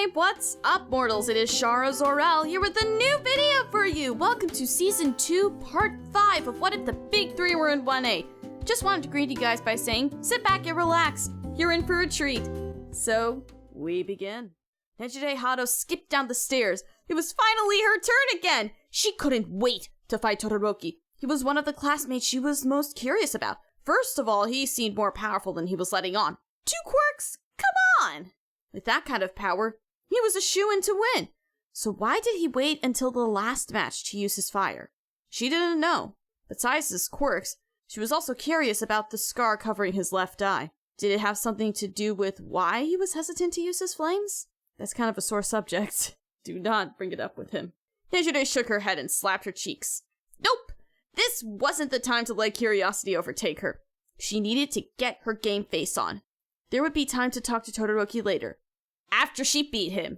Hey, what's up, mortals? It is Shara Zorel here with a new video for you. Welcome to Season 2, Part 5 of What If the Big Three Were in 1A. Just wanted to greet you guys by saying, sit back and relax. You're in for a treat. So, we begin. Nejire Hado skipped down the stairs. It was finally her turn again. She couldn't wait to fight Todoroki. He was one of the classmates she was most curious about. First of all, he seemed more powerful than he was letting on. 2 quirks? Come on! With that kind of power, he was a shoo-in to win. So why did he wait until the last match to use his fire? She didn't know. Besides his quirks, she was also curious about the scar covering his left eye. Did it have something to do with why he was hesitant to use his flames? That's kind of a sore subject. Do not bring it up with him. Nejire shook her head and slapped her cheeks. Nope! This wasn't the time to let curiosity overtake her. She needed to get her game face on. There would be time to talk to Todoroki later, after she beat him.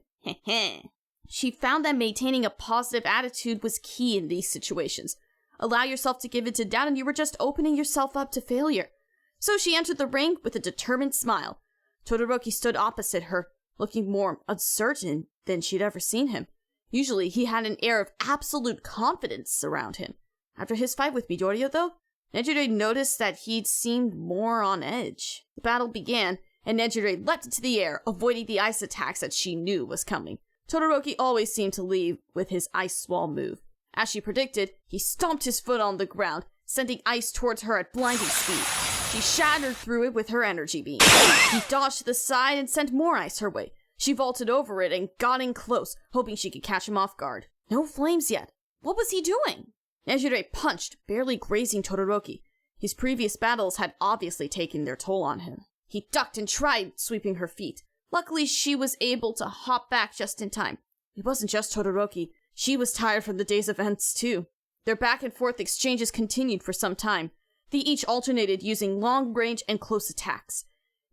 She found that maintaining a positive attitude was key in these situations. Allow yourself to give it to doubt and you were just opening yourself up to failure. So she entered the ring with a determined smile. Todoroki stood opposite her, looking more uncertain than she'd ever seen him. Usually he had an air of absolute confidence around him. After his fight with Midoriya, though, Nejire noticed that he'd seemed more on edge. The battle began, and Nejire leapt into the air, avoiding the ice attacks that she knew was coming. Todoroki always seemed to lead with his ice wall move. As she predicted, he stomped his foot on the ground, sending ice towards her at blinding speed. She shattered through it with her energy beam. He dodged to the side and sent more ice her way. She vaulted over it and got in close, hoping she could catch him off guard. No flames yet. What was he doing? Nejire punched, barely grazing Todoroki. His previous battles had obviously taken their toll on him. He ducked and tried sweeping her feet. Luckily, she was able to hop back just in time. It wasn't just Todoroki. She was tired from the day's events, too. Their back-and-forth exchanges continued for some time. They each alternated using long-range and close attacks.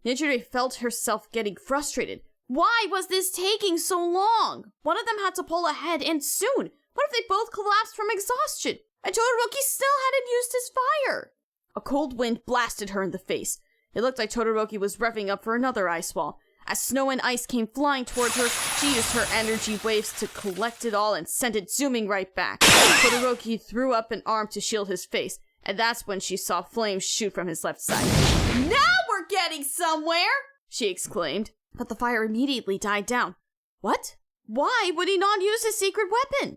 Nejire felt herself getting frustrated. Why was this taking so long? One of them had to pull ahead, and soon. What if they both collapsed from exhaustion? And Todoroki still hadn't used his fire? A cold wind blasted her in the face. It looked like Todoroki was revving up for another ice wall. As snow and ice came flying towards her, she used her energy waves to collect it all and send it zooming right back. Todoroki threw up an arm to shield his face, and that's when she saw flames shoot from his left side. Now we're getting somewhere! She exclaimed, but the fire immediately died down. What? Why would he not use his secret weapon?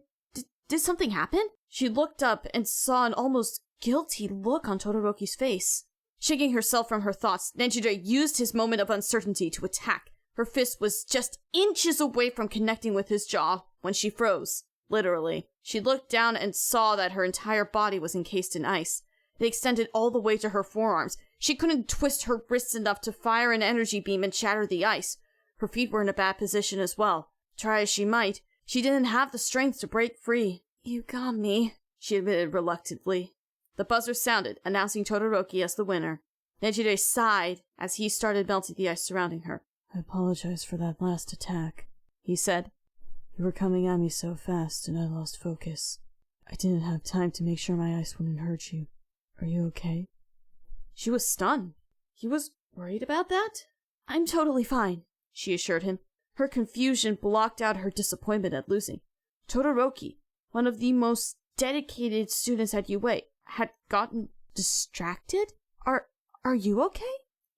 Did something happen? She looked up and saw an almost guilty look on Todoroki's face. Shaking herself from her thoughts, Nejire used his moment of uncertainty to attack. Her fist was just inches away from connecting with his jaw when she froze. Literally. She looked down and saw that her entire body was encased in ice. It extended all the way to her forearms. She couldn't twist her wrists enough to fire an energy beam and shatter the ice. Her feet were in a bad position as well. Try as she might, she didn't have the strength to break free. You got me, she admitted reluctantly. The buzzer sounded, announcing Todoroki as the winner. Nejire sighed as he started melting the ice surrounding her. I apologize for that last attack, he said. You were coming at me so fast and I lost focus. I didn't have time to make sure my ice wouldn't hurt you. Are you okay? She was stunned. He was worried about that? I'm totally fine, she assured him. Her confusion blocked out her disappointment at losing. Todoroki, one of the most dedicated students at UA, had gotten distracted? Are you okay?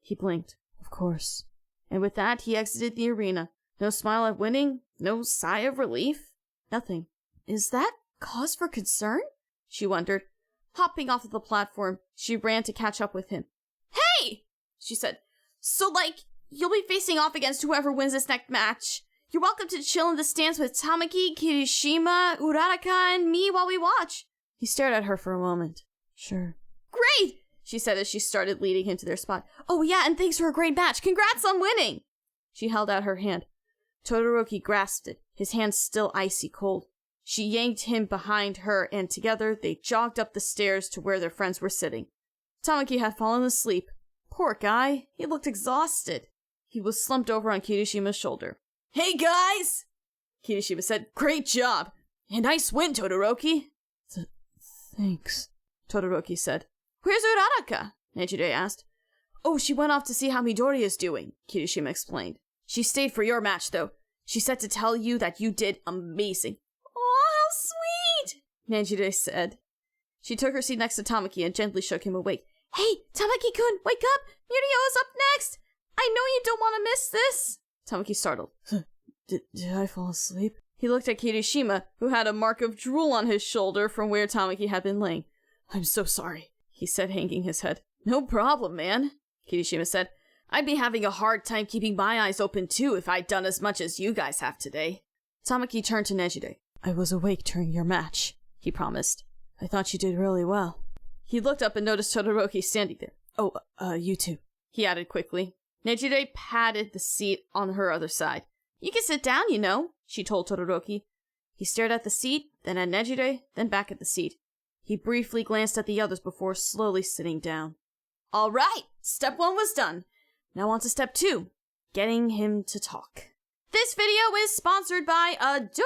He blinked. Of course. And with that, he exited the arena. No smile at winning, no sigh of relief, nothing. Is that cause for concern? She wondered. Hopping off of the platform, she ran to catch up with him. Hey! She said. So, you'll be facing off against whoever wins this next match. You're welcome to chill in the stands with Tamaki, Kirishima, Uraraka, and me while we watch. He stared at her for a moment. Sure. Great! She said as she started leading him to their spot. Oh yeah, and thanks for a great match. Congrats on winning! She held out her hand. Todoroki grasped it, his hand still icy cold. She yanked him behind her, and together they jogged up the stairs to where their friends were sitting. Tamaki had fallen asleep. Poor guy, he looked exhausted. He was slumped over on Kirishima's shoulder. Hey guys! Kirishima said, great job! And nice win, Todoroki! Thanks, Todoroki said. Where's Uraraka? Nejire asked. Oh, she went off to see how Midoriya's doing, Kirishima explained. She stayed for your match, though. She said to tell you that you did amazing. Oh, how sweet, Nejire said. She took her seat next to Tamaki and gently shook him awake. Hey, Tamaki-kun, wake up! Mirio is up next! I know you don't want to miss this! Tamaki startled. Did I fall asleep? He looked at Kirishima, who had a mark of drool on his shoulder from where Tamaki had been laying. I'm so sorry, he said, hanging his head. No problem, man, Kirishima said. I'd be having a hard time keeping my eyes open too if I'd done as much as you guys have today. Tamaki turned to Nejire. I was awake during your match, he promised. I thought you did really well. He looked up and noticed Todoroki standing there. Oh, you too, he added quickly. Nejire patted the seat on her other side. You can sit down, you know, she told Todoroki. He stared at the seat, then at Nejire, then back at the seat. He briefly glanced at the others before slowly sitting down. All right, step 1 was done. Now on to step 2, getting him to talk. This video is sponsored by Adobe!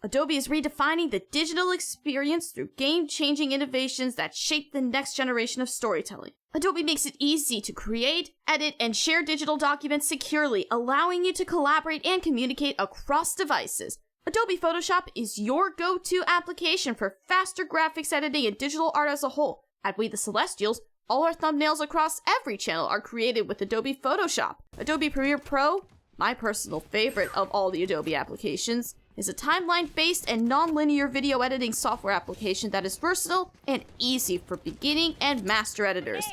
Adobe is redefining the digital experience through game-changing innovations that shape the next generation of storytelling. Adobe makes it easy to create, edit, and share digital documents securely, allowing you to collaborate and communicate across devices. Adobe Photoshop is your go-to application for faster graphics editing and digital art as a whole. At We the Celestials, all our thumbnails across every channel are created with Adobe Photoshop. Adobe Premiere Pro, my personal favorite of all the Adobe applications, is a timeline-based and non-linear video editing software application that is versatile and easy for beginning and master editors.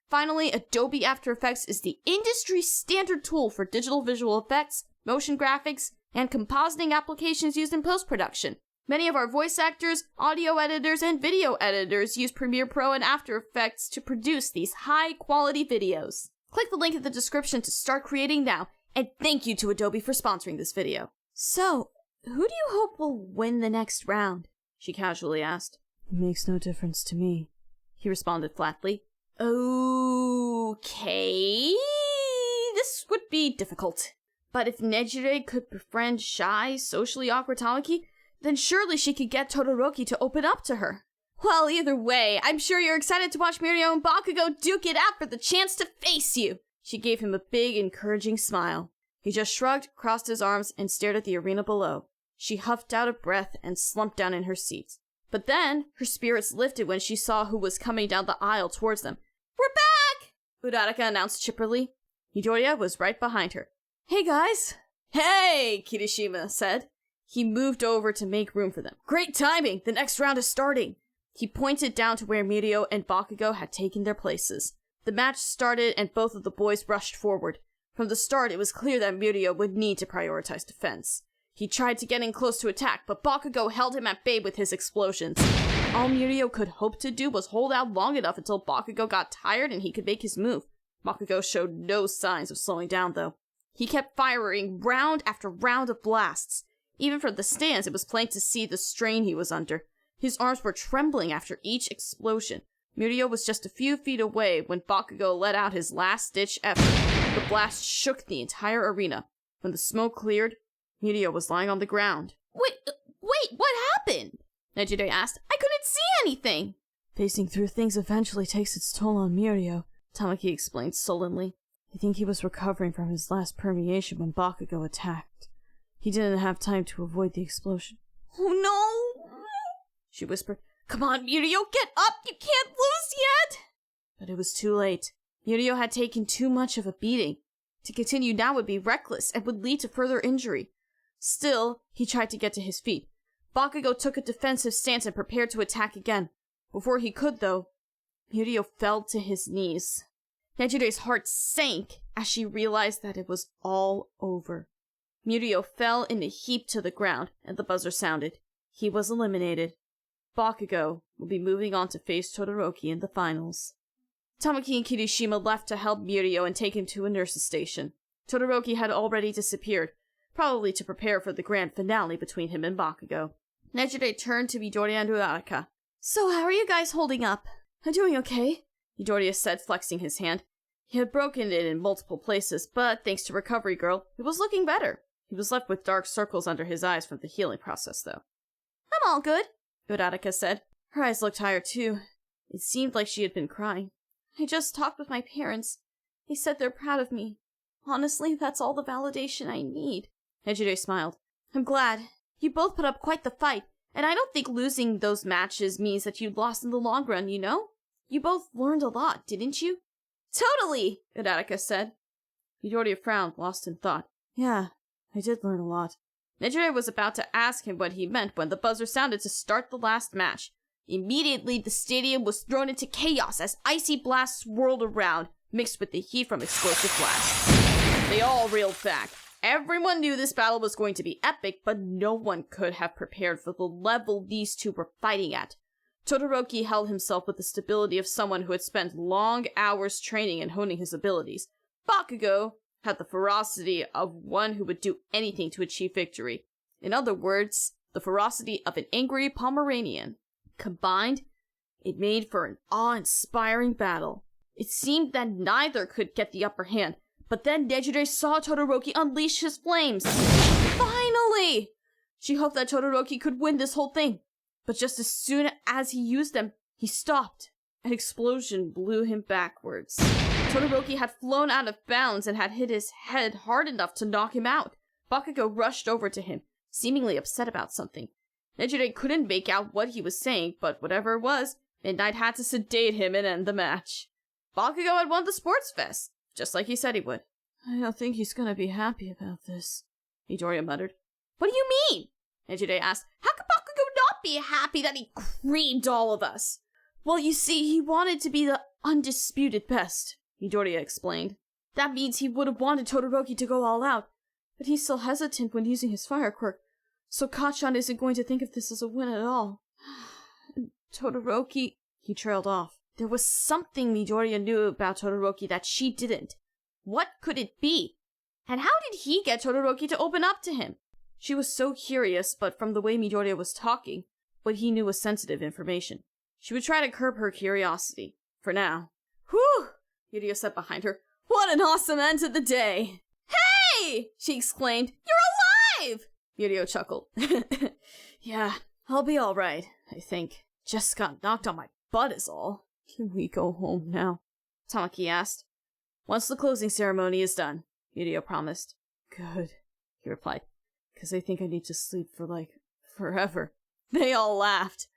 Finally, Adobe After Effects is the industry standard tool for digital visual effects, motion graphics, and compositing applications used in post-production. Many of our voice actors, audio editors, and video editors use Premiere Pro and After Effects to produce these high-quality videos. Click the link in the description to start creating now, and thank you to Adobe for sponsoring this video. So, who do you hope will win the next round? She casually asked. It makes no difference to me, he responded flatly. Okay, this would be difficult. But if Nejire could befriend shy, socially awkward Tamaki, then surely she could get Todoroki to open up to her. Well, either way, I'm sure you're excited to watch Mirio and Bakugo duke it out for the chance to face you. She gave him a big, encouraging smile. He just shrugged, crossed his arms, and stared at the arena below. She huffed out a breath and slumped down in her seat. But then, her spirits lifted when she saw who was coming down the aisle towards them. We're back! Uraraka announced chipperly. Midoriya was right behind her. Hey, guys. Hey, Kirishima said. He moved over to make room for them. Great timing! The next round is starting! He pointed down to where Mirio and Bakugo had taken their places. The match started and both of the boys rushed forward. From the start, it was clear that Mirio would need to prioritize defense. He tried to get in close to attack, but Bakugo held him at bay with his explosions. All Mirio could hope to do was hold out long enough until Bakugo got tired and he could make his move. Bakugo showed no signs of slowing down, though. He kept firing round after round of blasts. Even from the stands, it was plain to see the strain he was under. His arms were trembling after each explosion. Mirio was just a few feet away when Bakugo let out his last-ditch effort. The blast shook the entire arena. When the smoke cleared, Mirio was lying on the ground. Wait, what happened? Nejire asked. I couldn't see anything. Facing through things eventually takes its toll on Mirio, Tamaki explained sullenly. I think he was recovering from his last permeation when Bakugo attacked. He didn't have time to avoid the explosion. Oh no! She whispered. Come on, Mirio, get up! You can't lose yet! But it was too late. Mirio had taken too much of a beating. To continue now would be reckless and would lead to further injury. Still, he tried to get to his feet. Bakugo took a defensive stance and prepared to attack again. Before he could, though, Mirio fell to his knees. Nejire's heart sank as she realized that it was all over. Mirio fell in a heap to the ground, and the buzzer sounded. He was eliminated. Bakugo will be moving on to face Todoroki in the finals. Tamaki and Kirishima left to help Mirio and take him to a nurse's station. Todoroki had already disappeared, probably to prepare for the grand finale between him and Bakugo. Nejire turned to Midoriya and Uraraka. So how are you guys holding up? I'm doing okay, Midoriya said, flexing his hand. He had broken it in multiple places, but thanks to Recovery Girl, it was looking better. He was left with dark circles under his eyes from the healing process, though. I'm all good, Uraraka said. Her eyes looked tired, too. It seemed like she had been crying. I just talked with my parents. They said they're proud of me. Honestly, that's all the validation I need. Nejire smiled. I'm glad. You both put up quite the fight, and I don't think losing those matches means that you lost in the long run, you know? You both learned a lot, didn't you? Totally, Uraraka said. Midoriya frowned, lost in thought. Yeah, I did learn a lot. Nejire was about to ask him what he meant when the buzzer sounded to start the last match. Immediately, the stadium was thrown into chaos as icy blasts swirled around, mixed with the heat from explosive blasts. They all reeled back. Everyone knew this battle was going to be epic, but no one could have prepared for the level these two were fighting at. Todoroki held himself with the stability of someone who had spent long hours training and honing his abilities. Bakugo had the ferocity of one who would do anything to achieve victory. In other words, the ferocity of an angry Pomeranian. Combined, it made for an awe-inspiring battle. It seemed that neither could get the upper hand, but then Nejire saw Todoroki unleash his flames. Finally! She hoped that Todoroki could win this whole thing. But just as soon as he used them, he stopped. An explosion blew him backwards. Todoroki had flown out of bounds and had hit his head hard enough to knock him out. Bakugo rushed over to him, seemingly upset about something. Nejire couldn't make out what he was saying, but whatever it was, Midnight had to sedate him and end the match. Bakugo had won the sports fest, just like he said he would. I don't think he's gonna be happy about this, Midoriya muttered. What do you mean? Nejire asked. How could Bakugo not be happy that he creamed all of us? Well, you see, he wanted to be the undisputed best, Midoriya explained. That means he would have wanted Todoroki to go all out, but he's still hesitant when using his fire quirk, so Kacchan isn't going to think of this as a win at all. Todoroki... He trailed off. There was something Midoriya knew about Todoroki that she didn't. What could it be? And how did he get Todoroki to open up to him? She was so curious, but from the way Midoriya was talking, what he knew was sensitive information. She would try to curb her curiosity. For now. Whew! Midoriya said behind her. What an awesome end to the day! Hey! She exclaimed. You're alive! Midoriya chuckled. Yeah, I'll be alright, I think. Just got knocked on my butt is all. Can we go home now? Tamaki asked. Once the closing ceremony is done, Midoriya promised. Good, he replied. Because I think I need to sleep for, forever. They all laughed.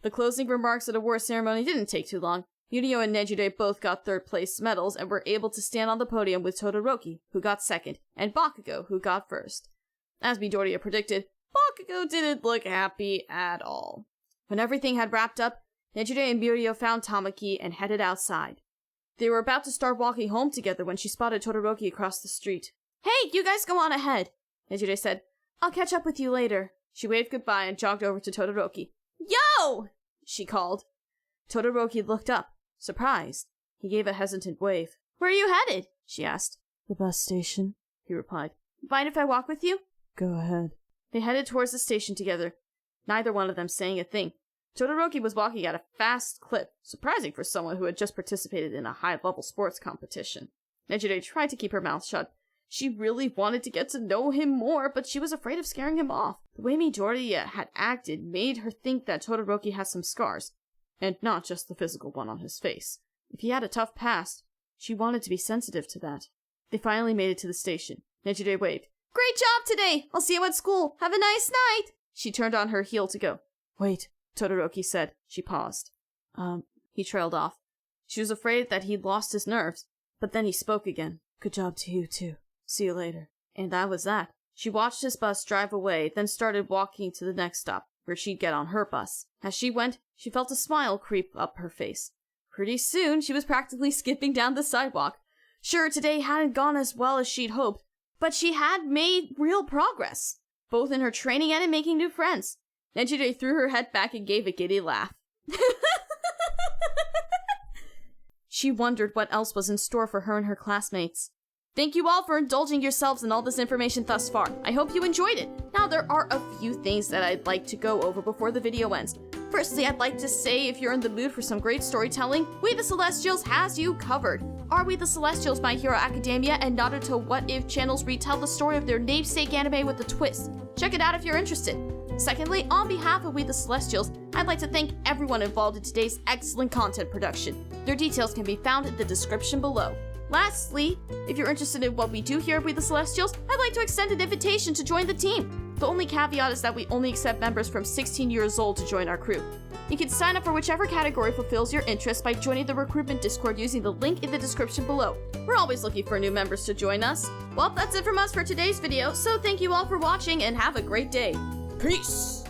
The closing remarks at the award ceremony didn't take too long. Midoriya and Nejire both got third-place medals and were able to stand on the podium with Todoroki, who got second, and Bakugo, who got first. As Midoriya predicted, Bakugo didn't look happy at all. When everything had wrapped up, Nejire and Midoriya found Tamaki and headed outside. They were about to start walking home together when she spotted Todoroki across the street. Hey, you guys go on ahead, Nejire said. I'll catch up with you later. She waved goodbye and jogged over to Todoroki. Yo! She called. Todoroki looked up, surprised. He gave a hesitant wave. Where are you headed? She asked. The bus station, he replied. Mind if I walk with you? Go ahead. They headed towards the station together, neither one of them saying a thing. Todoroki was walking at a fast clip, surprising for someone who had just participated in a high-level sports competition. Nejire tried to keep her mouth shut. She really wanted to get to know him more, but she was afraid of scaring him off. The way Midoriya had acted made her think that Todoroki had some scars, and not just the physical one on his face. If he had a tough past, she wanted to be sensitive to that. They finally made it to the station. Nejire waved. Great job today! I'll see you at school. Have a nice night! She turned on her heel to go. Wait, Todoroki said. She paused. He trailed off. She was afraid that he'd lost his nerves, but then he spoke again. Good job to you, too. See you later. And that was that. She watched his bus drive away, then started walking to the next stop, where she'd get on her bus. As she went, she felt a smile creep up her face. Pretty soon, she was practically skipping down the sidewalk. Sure, today hadn't gone as well as she'd hoped, but she had made real progress, both in her training and in making new friends. Nejire threw her head back and gave a giddy laugh. She wondered what else was in store for her and her classmates. Thank you all for indulging yourselves in all this information thus far. I hope you enjoyed it. Now there are a few things that I'd like to go over before the video ends. Firstly, I'd like to say if you're in the mood for some great storytelling, We the Celestials has you covered. Are We the Celestials, My Hero Academia, and Naruto What If channels retell the story of their namesake anime with a twist. Check it out if you're interested. Secondly, on behalf of We the Celestials, I'd like to thank everyone involved in today's excellent content production. Their details can be found in the description below. Lastly, if you're interested in what we do here at We the Celestials, I'd like to extend an invitation to join the team. The only caveat is that we only accept members from 16 years old to join our crew. You can sign up for whichever category fulfills your interest by joining the recruitment Discord using the link in the description below. We're always looking for new members to join us. Well, that's it from us for today's video, so thank you all for watching and have a great day. Peace!